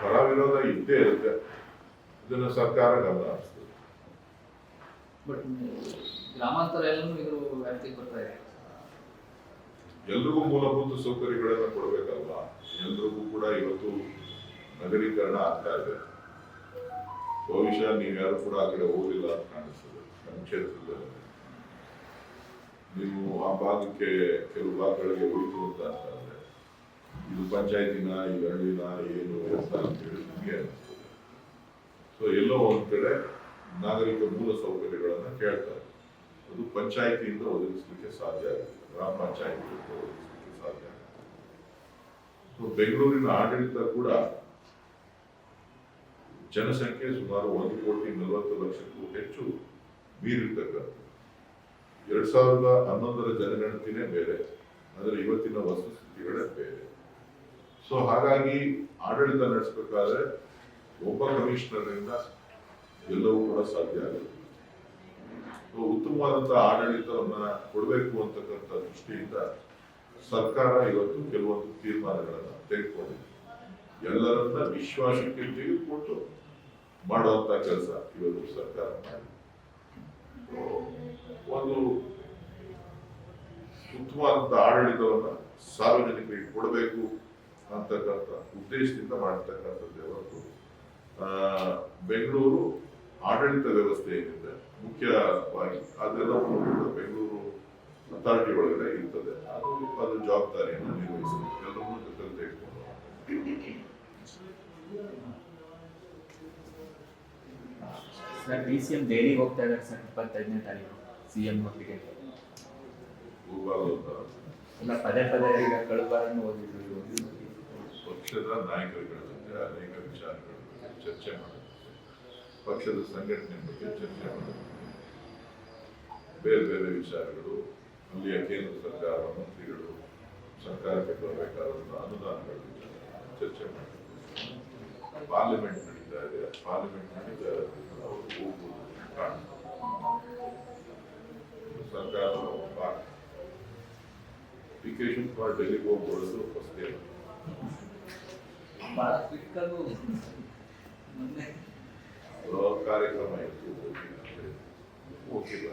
ಪರ ವಿರೋಧ ಇದ್ದೇ ಇರುತ್ತೆ. ಇದನ್ನು ಸರ್ಕಾರ ಗಮನ ಹರಿಸ್ತದೆ. ಬಟ್ ಗ್ರಾಮಾಂತರ ಎಲ್ಲನೂ ಇದ್ರ ವ್ಯಾಪ್ತಿಗೆ ಬರ್ತಾ ಇದೆ. ಎಲ್ರಿಗೂ ಮೂಲಭೂತ ಸೌಕರ್ಯಗಳನ್ನು ಕೊಡಬೇಕಲ್ವಾ? ಎಲ್ರಿಗೂ ಕೂಡ ಇವತ್ತು ನಗರೀಕರಣ ಆಗ್ತಾ ಇದೆ. ಬಹುಶಃ ನೀವ್ಯಾರು ಕೂಡ ಆ ಕಡೆ ಹೋಗಿಲ್ಲ ಅಂತ ಕಾಣಿಸ್ತದೆ. ನಮ್ಮ ಕ್ಷೇತ್ರದಲ್ಲಿ ನೀವು ಆ ಭಾಗಕ್ಕೆ ಕೆಲವು ಭಾಗಗಳಿಗೆ ಹೋಯ್ತು ಅಂತ ಅಂತಂದ್ರೆ ಇದು ಪಂಚಾಯತಿನ ಈ ಹಳ್ಳಿನ ಏನು ಅಂತ ಹೇಳಿ ನಿಮಗೆ ಅನಿಸ್ತದೆ. ಸೊ ಎಲ್ಲೋ ಒಂದ್ ಕಡೆ ನಾಗರಿಕ ಮೂಲ ಸೌಕರ್ಯಗಳನ್ನ ಕೇಳ್ತಾರೆ. ಅದು ಪಂಚಾಯತಿಯಿಂದ ಒದಗಿಸ್ಲಿಕ್ಕೆ ಸಾಧ್ಯ ಆಗುತ್ತೆ, ಗ್ರಾಮ ಪಂಚಾಯತಿಯಿಂದ ಒದಗಿಸ್ಲಿಕ್ಕೆ ಸಾಧ್ಯ ಆಗುತ್ತೆ. ಸೊ ಬೆಂಗಳೂರಿನ ಆಡಳಿತ ಕೂಡ ಜನಸಂಖ್ಯೆ ಸುಮಾರು 1,40,00,000ಕ್ಕೂ ಹೆಚ್ಚು ಮೀರಿರ್ತಕ್ಕಂಥ 2011ರ ಜನಗಣತಿನೇ ಬೇರೆ, ಆದರೆ ಇವತ್ತಿನ ವಸ್ತುಸ್ಥಿತಿಗಳೇ ಬೇರೆ. ಸೊ ಹಾಗಾಗಿ ಆಡಳಿತ ನಡೆಸಬೇಕಾದ್ರೆ ಒಬ್ಬ ಕಮಿಷನರ್ನಿಂದ ಎಲ್ಲವೂ ಕೂಡ ಸಾಧ್ಯ ಆಗುತ್ತೆ. ಉತ್ತಮವಾದಂತಹ ಆಡಳಿತವನ್ನ ಕೊಡಬೇಕು ಅಂತಕ್ಕಂಥ ದೃಷ್ಟಿಯಿಂದ ಸರ್ಕಾರ ಇವತ್ತು ಕೆಲವೊಂದು ತೀರ್ಮಾನಗಳನ್ನ ತೆಗೆದುಕೊಂಡಿದೆ. ಎಲ್ಲರನ್ನ ವಿಶ್ವಾಸಕ್ಕೆ ತೆಗೆದುಕೊಂಡು ಮಾಡುವಂತ ಕೆಲಸ ಇವತ್ತು ಸರ್ಕಾರ ಮಾಡಿದೆ. ಒಂದು ಉತ್ತಮವಾದಂತಹ ಆಡಳಿತವನ್ನ ಸಾರ್ವಜನಿಕರಿಗೆ ಕೊಡಬೇಕು ಅಂತಕ್ಕಂಥ ಉದ್ದೇಶದಿಂದ ಮಾಡತಕ್ಕಂಥದ್ದೇ ಹೊರತು ಬೆಂಗಳೂರು ಆಡಳಿತ ವ್ಯವಸ್ಥೆ ಏನಿದೆ ಮುಖ್ಯವಾಗಿ ಅದೆಲ್ಲವೂ ಬೆಂಗಳೂರು ಅಥಾರಿಟಿ ಒಳಗಡೆ ಇರ್ತದೆ. ಅದು ಜವಾಬ್ದಾರಿಯನ್ನು ನಿರ್ವಹಿಸಬೇಕು, ಎಲ್ಲರನ್ನೂ ಜೊತೆ ತೆಗೆದುಕೊಂಡು. ಸರ್ DCM ದೆಹಲಿಗೆ ಹೋಗ್ತಾ ಇದ್ದಾರೆ ಸರ್ 25ನೇ ತಾರೀಕು CM ಒಟ್ಟಿಗೆ. ಹೋಗಬಾರ್ದು ಅಂತ ಇಲ್ಲ, ಪದೇ ಪದೇ ಈಗ ಕಳೆದ ಓದಿದ್ರು. ಪಕ್ಷದ ನಾಯಕರುಗಳ ಜೊತೆ ಅನೇಕ ವಿಚಾರಗಳ ಬಗ್ಗೆ ಚರ್ಚೆ ಮಾಡುತ್ತೆ, ಪಕ್ಷದ ಸಂಘಟನೆ ಬಗ್ಗೆ ಚರ್ಚೆ ಮಾಡುತ್ತೆ, ಬೇರೆ ಬೇರೆ ವಿಚಾರಗಳು, ಅಲ್ಲಿಯ ಕೇಂದ್ರ ಸರ್ಕಾರ ಮಂತ್ರಿಗಳು ಸರ್ಕಾರಕ್ಕೆ ಬರಬೇಕಾದಂಥ ಅನುದಾನಗಳ ವಿಚಾರ ಚರ್ಚೆ ಮಾಡುತ್ತೆ. ಪಾರ್ಲಿಮೆಂಟ್ ನಡೀತಾ ಇದೆ, ಪಾರ್ಲಿಮೆಂಟ್ ನಡೀತಾ ಇರೋದ್ರಿಂದ ಅವರು ಹೋಗುವುದು ಕಾಣ್ತದೆ. ಸರ್ಕಾರದ ಭಾಗ ಡಿ.ಕೆ. ಶಿವಕುಮಾರ್ ಡೆಲ್ಲಿಗೆ ಹೋಗ್ಬೋದು ಹೊಸದೇ ಬಹಳ ಕ್ವಿಕ್ ಆಗೂ ಕಾರ್ಯಕ್ರಮ ಇತ್ತು, ಹೋಗಿಲ್ಲ.